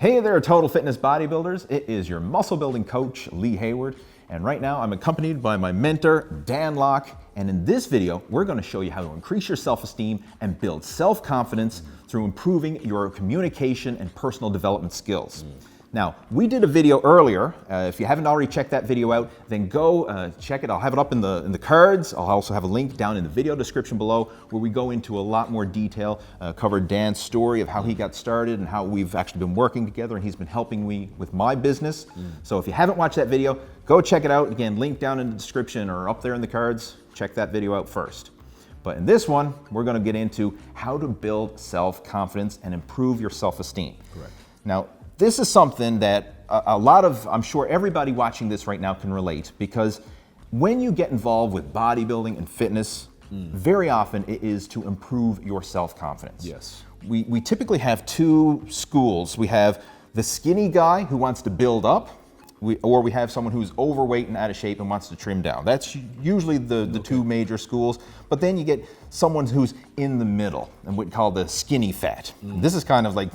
Hey there, Total Fitness Bodybuilders. It is your muscle building coach, Lee Hayward. And right now I'm accompanied by my mentor, Dan Locke. And in this video, we're going to show you how to increase your self-esteem and build self-confidence through improving your communication and personal development skills. Now, we did a video earlier. If you haven't already checked that video out, then go check it. I'll have it up in the cards. I'll also have a link down in the video description below where we go into a lot more detail, cover Dan's story of how he got started and how we've actually been working together, and he's been helping me with my business. So if you haven't watched that video, go check it out. Again, link down in the description or up there in the cards. Check that video out first. But in this one, we're going to get into how to build self-confidence and improve your self-esteem. Correct. Now, this is something that a lot of, I'm sure everybody watching this right now can relate, because when you get involved with bodybuilding and fitness, very often it is to improve your self-confidence. Yes. We typically have two schools. We have the skinny guy who wants to build up, or we have someone who's overweight and out of shape and wants to trim down. That's usually the two major schools. But then you get someone who's in the middle, and what we call the skinny fat. This is kind of like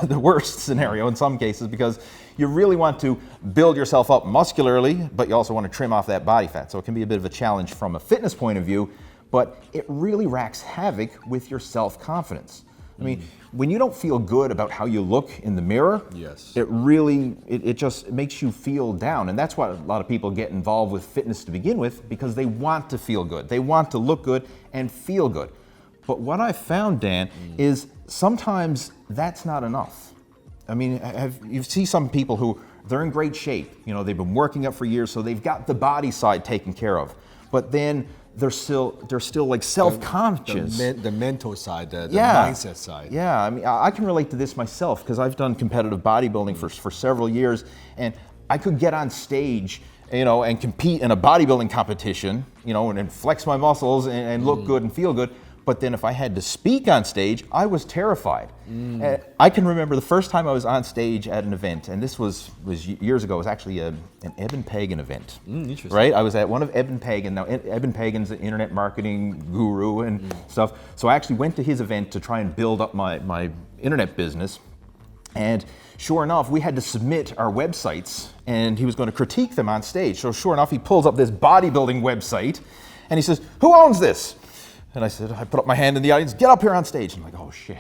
the worst scenario in some cases, because you really want to build yourself up muscularly, but you also want to trim off that body fat. So it can be a bit of a challenge from a fitness point of view, but it really wreaks havoc with your self-confidence. I mean, when you don't feel good about how you look in the mirror, Yes. it just makes you feel down. And that's why a lot of people get involved with fitness to begin with, because they want to feel good. They want to look good and feel good. But what I found, Dan, is sometimes that's not enough. I mean, you see some people who, they're in great shape. You know, they've been working out for years, so they've got the body side taken care of. But then they're still like self-conscious. The mental side, the mindset side. Yeah, I mean, I can relate to this myself, because I've done competitive bodybuilding for several years, and I could get on stage, you know, and compete in a bodybuilding competition, you know, and flex my muscles and look good and feel good. But then if I had to speak on stage, I was terrified. I can remember the first time I was on stage at an event, and this was years ago. It was actually an Eben Pagan event. Interesting. Right? I was at one of Eben Pagan. Now, Eben Pagan's an internet marketing guru and stuff. So I actually went to his event to try and build up my internet business. And sure enough, we had to submit our websites, and he was going to critique them on stage. So sure enough, he pulls up this bodybuilding website, and he says, "Who owns this?" And I said, I put up my hand in the audience, "Get up here on stage." I'm like, oh shit.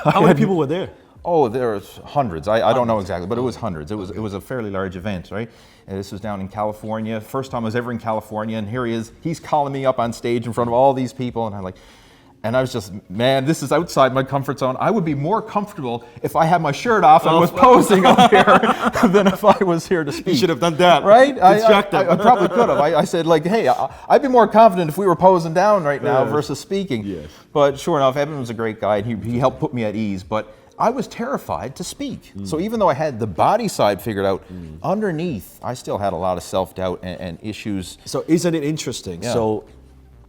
How many people were there? Oh, there was hundreds. I don't know exactly, but it was hundreds. It was a fairly large event, right? And this was down in California. First time I was ever in California, and here he is. He's calling me up on stage in front of all these people, and I was just, man, this is outside my comfort zone. I would be more comfortable if I had my shirt off and was posing up here than if I was here to speak. You should have done that. Right? I probably could have. I said, like, hey, I'd be more confident if we were posing down right now versus speaking. Yes. But sure enough, Evan was a great guy, and he helped put me at ease. But I was terrified to speak. So even though I had the body side figured out, underneath, I still had a lot of self-doubt and issues. So isn't it interesting? Yeah. So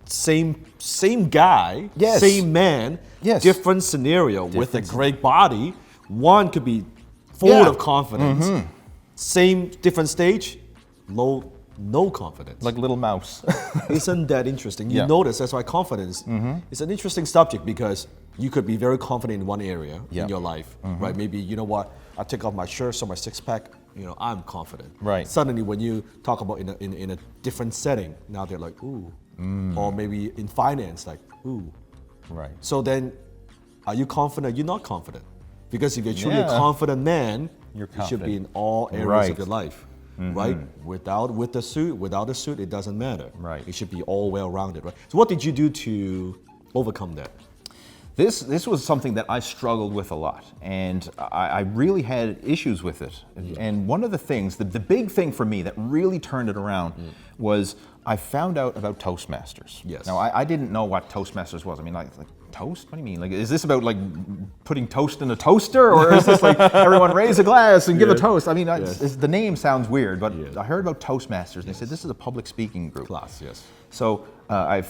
same guy, Yes. same man, Yes. different scenario with a great body. One could be full of confidence. Same different stage, no confidence. Like a little mouse. Isn't that interesting? You Yeah. notice that's why confidence is an interesting subject, because you could be very confident in one area in your life, right? Maybe, you know what, I take off my shirt, so my six pack, you know, I'm confident. Right. Suddenly when you talk about in a different setting, now they're like, ooh. Or maybe in finance, like, ooh. Right. So then, are you confident? You're not confident. Because if you're truly a confident man, You're you should be in all areas of your life. Right? With the suit, without the suit, it doesn't matter. Right. It should be all well-rounded, right? So what did you do to overcome that? This was something that I struggled with a lot, and I really had issues with it. And one of the things, the big thing for me that really turned it around was I found out about Toastmasters. Yes. Now, I didn't know what Toastmasters was. I mean, like toast? What do you mean? Like, is this about like putting toast in a toaster, or is this like everyone raise a glass and give a toast? I mean, the name sounds weird, but I heard about Toastmasters, and they said this is a public speaking group. Class, yes. So I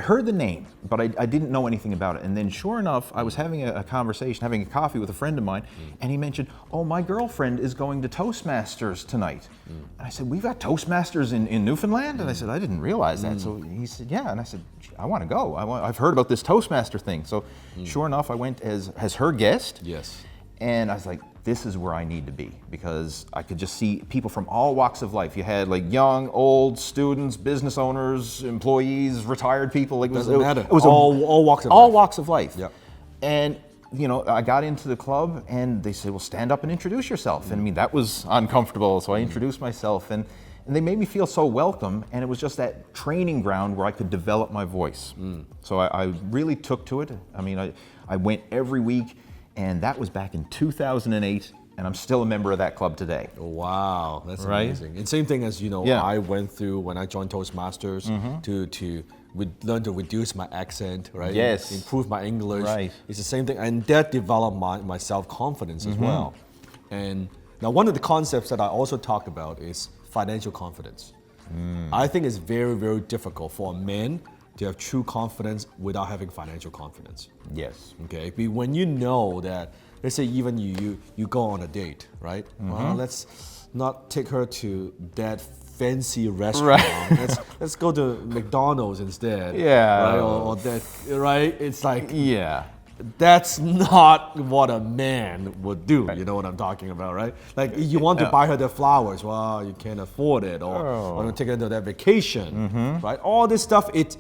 heard the name, but I didn't know anything about it. And then sure enough, I was having a conversation, having a coffee with a friend of mine, and he mentioned, oh, my girlfriend is going to Toastmasters tonight. And I said, we've got Toastmasters in Newfoundland? And I said, I didn't realize that. So he said, yeah. And I said, I want to go. I've heard about this Toastmaster thing. So sure enough, I went as her guest. Yes. And I was like, this is where I need to be, because I could just see people from all walks of life. You had like young, old, students, business owners, employees, retired people. Like, Doesn't matter. It was all walks of all life. walks of life. Yeah. And you know, I got into the club and they said, well, stand up and introduce yourself. And I mean, that was uncomfortable. So I introduced myself, and they made me feel so welcome. And it was just that training ground where I could develop my voice. So I really took to it. I mean, I went every week, and that was back in 2008. And I'm still a member of that club today. Wow, that's Right? amazing. And same thing as, you know, Yeah. I went through when I joined Toastmasters to learn to reduce my accent, right? Yes. Improve my English. Right. It's the same thing. And that developed my self-confidence as well. And now one of the concepts that I also talk about is financial confidence. I think it's very, very difficult for a man to have true confidence without having financial confidence. Yes. Okay, when you know that, let's say even you go on a date, right? Well, let's not take her to that fancy restaurant. Let's go to McDonald's instead. Yeah. Right? Or that, right? It's like, Yeah. that's not what a man would do. You know what I'm talking about, right? Like, you want to buy her the flowers, well, you can't afford it, or you take her to that vacation, right? All this stuff, it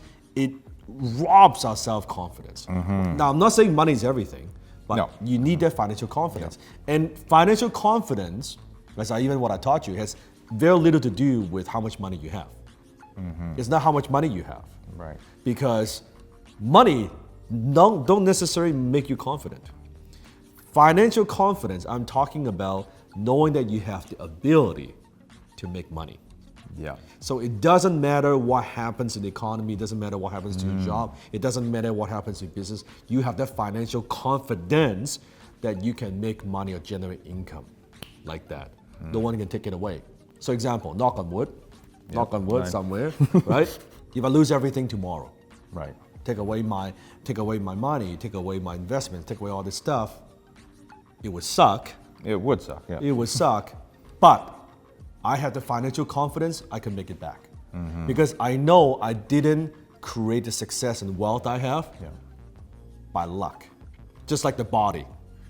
robs our self-confidence. Now, I'm not saying money is everything, but No. you need that financial confidence. And financial confidence, as what I taught you, has very little to do with how much money you have. It's not how much money you have. Right. Because money don't necessarily make you confident. Financial confidence, I'm talking about knowing that you have the ability to make money. Yeah. So it doesn't matter what happens in the economy, it doesn't matter what happens to your job, it doesn't matter what happens in business. You have that financial confidence that you can make money or generate income like that. No one can take it away. So example, knock on wood, Right. somewhere, right? If I lose everything tomorrow, Right. take away my money, take away my investments, take away all this stuff, it would suck. It would suck. Yeah. It would suck, but I have the financial confidence I can make it back. Because I know I didn't create the success and wealth I have by luck. Just like the body,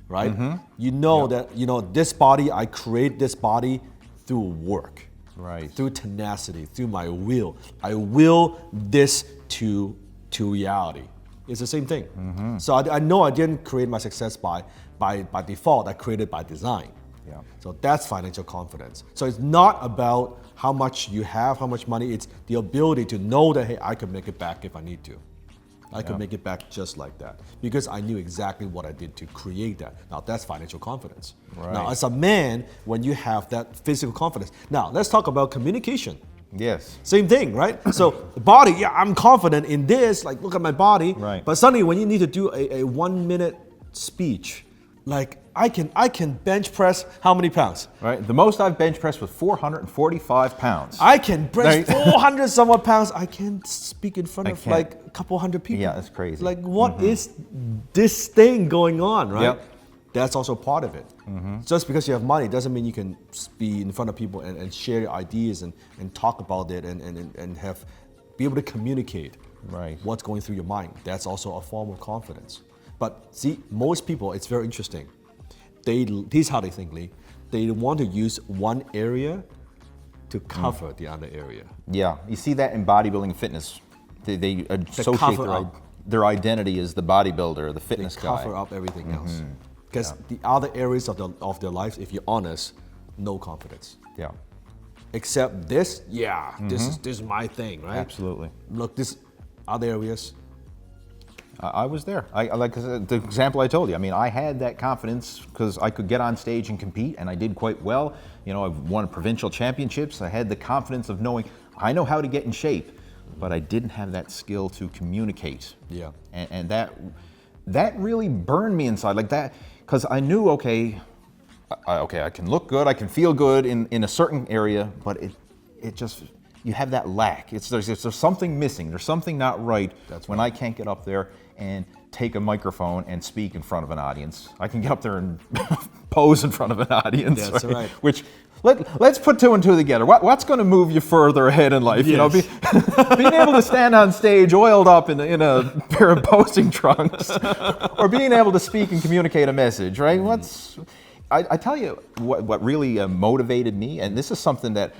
right? You know that, this body, I create this body through work, Right. through tenacity, through my will. I will this to reality. It's the same thing. So I know I didn't create my success by default, I created by design. Yeah. So that's financial confidence. So it's not about how much you have, how much money, it's the ability to know that, hey, I can make it back if I need to. I can make it back just like that because I knew exactly what I did to create that. Now that's financial confidence. Right. Now as a man, when you have that physical confidence, now let's talk about communication. Yes. Same thing, right? So the body, yeah, I'm confident in this, like look at my body. Right. But suddenly when you need to do a 1 minute speech, like I can bench press how many pounds? Right. The most I've bench pressed was 445 pounds. I can bench 400 somewhat pounds. I can speak in front of can't. like a couple hundred people. Yeah, that's crazy. Like what is this thing going on, right? Yep. That's also part of it. Just because you have money doesn't mean you can be in front of people and share your ideas and talk about it and be able to communicate Right. what's going through your mind. That's also a form of confidence. But see, most people, it's very interesting. Here's how they think, Lee. They want to use one area to cover the other area. Yeah. You see that in bodybuilding and fitness. They associate cover up. their identity as the bodybuilder, the They fitness guy. cover up everything else. Because the other areas of their lives, if you're honest, no confidence. Yeah. Except this, this is my thing, right? Absolutely. Look, this other areas, I was there. I like the example I told you. I mean, I had that confidence because I could get on stage and compete, and I did quite well. I've won provincial championships. I had the confidence of knowing I know how to get in shape, but I didn't have that skill to communicate. Yeah. And that really burned me inside, like that, because I knew, okay, I can look good, I can feel good in a certain area, but it just, you have that lack. There's something missing. There's something not right. That's when I can't get up there and take a microphone and speak in front of an audience. I can get up there and pose in front of an audience. That's right. Which let's put two and two together. What's going to move you further ahead in life? You know, being able to stand on stage oiled up in a pair of posing trunks, or being able to speak and communicate a message, right? I tell you what really motivated me, and this is something that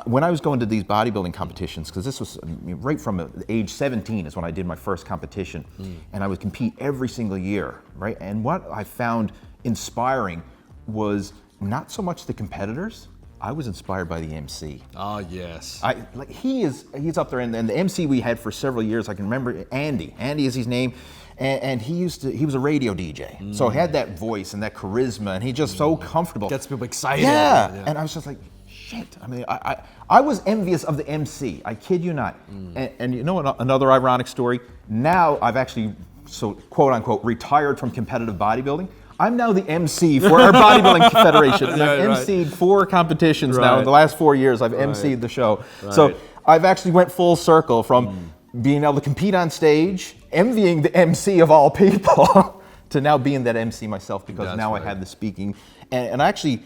when I was going to these bodybuilding competitions, because this was right from age 17 is when I did my first competition, and I would compete every single year, right? And what I found inspiring was not so much the competitors. I was inspired by the MC. Oh, yes. He's up there, and the MC we had for several years, I can remember Andy. Andy is his name. And he was a radio DJ. So he had that voice and that charisma, and he just so comfortable. Gets people excited. Yeah. And I was just like, shit. I mean, I was envious of the MC. I kid you not. And you know another ironic story? Now I've actually, so quote unquote, retired from competitive bodybuilding. I'm now the MC for our bodybuilding federation. And I've MC'd 4 competitions now. In the last 4 years, I've MC'd the show. So I've actually went full circle from being able to compete on stage, envying the MC of all people, to now being that MC myself, because now I have the speaking. And I actually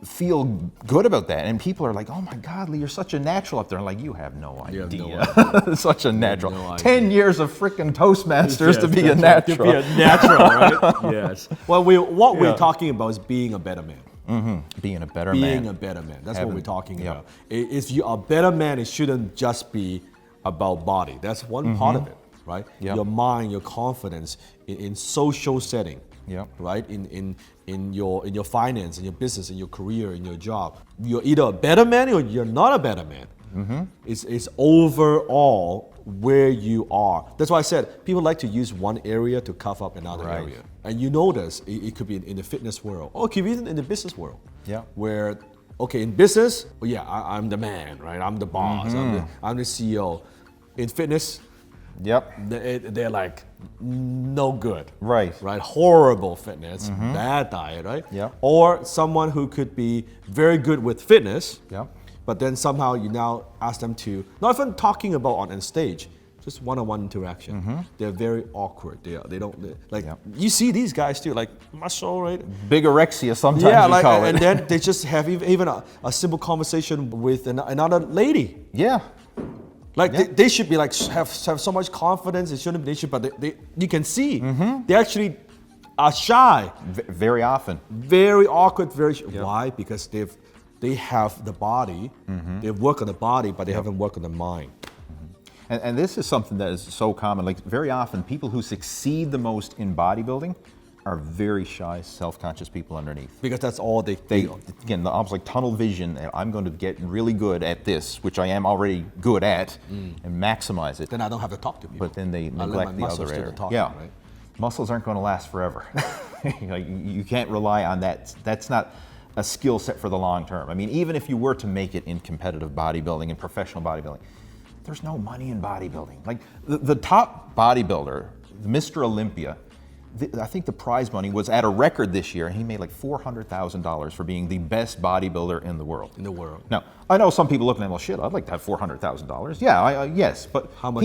feel good about that. And people are like, oh my God, Lee, you're such a natural up there. I'm like, you have no idea. Such a natural. 10 years of freaking Toastmasters to be a natural. To be a natural, right? Yes. Well, what we're talking about is being a better man. Being a better man. Being a better man. That's what we're talking about. If you are a better man, it shouldn't just be about body. That's one part of it, right? Your mind, your confidence in social setting. Right, in your finance, in your business, in your career, in your job, you're either a better man or you're not a better man. It's overall where you are. That's why I said people like to use one area to cover up another area. And you notice it could be in the fitness world, or it could be in the business world. Where, okay, in business, I'm the man, right? I'm the boss. I'm the CEO. In fitness, they're like no good. Right. Horrible fitness, bad diet, right? Or someone who could be very good with fitness, but then somehow you now ask them to, not even talking about on stage, just one-on-one interaction. They're very awkward. They don't like. You see these guys too, like muscle, right? Bigorexia sometimes you call it. And then they just have even a simple conversation with another lady. Like they should be like have so much confidence. It shouldn't be an issue, but you can see they actually are shy. Very often. Very awkward. Why? Because they have the body. They work on the body, but they haven't worked on the mind. And this is something that is so common. Like very often, people who succeed the most in bodybuilding are very shy, self-conscious people underneath. Because that's all they again, almost like tunnel vision. I'm going to get really good at this, which I am already good at, and maximize it. Then I don't have to talk to people. But then they neglect the other area. Right? Muscles aren't going to last forever. You can't rely on that. That's not a skill set for the long term. I mean, even if you were to make it in competitive bodybuilding and professional bodybuilding, there's no money in bodybuilding. Like the top bodybuilder, Mr. Olympia, I think the prize money was at a record this year, and he made like $400,000 for being the best bodybuilder in the world. Now, I know some people looking at, well, shit, I'd like to have $400,000. Yeah, yes, but how much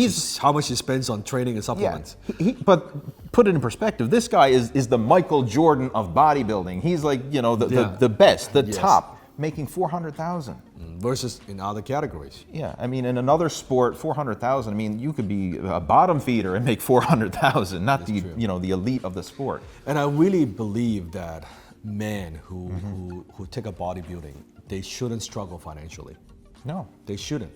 he spends on training and supplements? But put it in perspective. This guy is the Michael Jordan of bodybuilding. He's like, you know, the best, the top, making $400,000. Versus in other categories. Yeah, I mean, in another sport, $400,000. I mean, you could be a bottom feeder and make $400,000, not the the elite of the sport. And I really believe that men who take up bodybuilding, they shouldn't struggle financially. No, they shouldn't.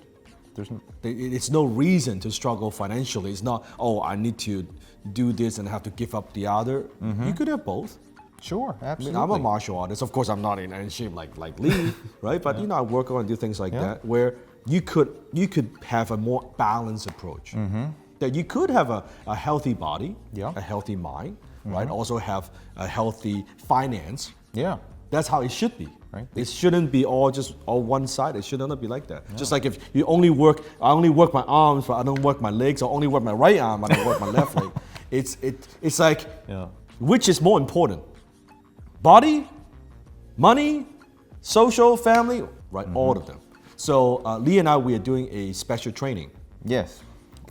It's no reason to struggle financially. It's not, oh, I need to do this and have to give up the other. You could have both. Sure, absolutely. I mean, I'm a martial artist. Of course, I'm not in shape like Lee, right? But I work on and do things like that, where you could have a more balanced approach. That you could have a healthy body, a healthy mind, right? Also have a healthy finance. That's how it should be. Right? It shouldn't be all one side. It should not be like that. Just like if you I only work my arms, but I don't work my legs, or only work my right arm, I don't work my left leg. It's like, which is more important? Body, money, social, family, right? All of them. So Lee and I, we are doing a special training.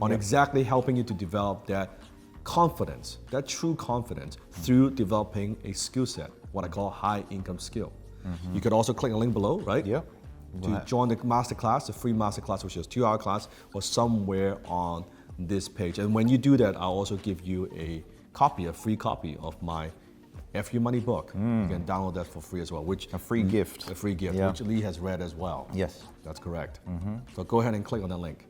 On exactly helping you to develop that confidence, that true confidence through developing a skill set, what I call high income skill. You could also click the link below, right? Yep. To join the masterclass, the free masterclass, which is a 2-hour class, or somewhere on this page. And when you do that, I'll also give you a free copy of my F Your Money book. You can download that for free as well. A free gift. A free gift, Yeah. which Lee has read as well. Yes. That's correct. So go ahead and click on that link.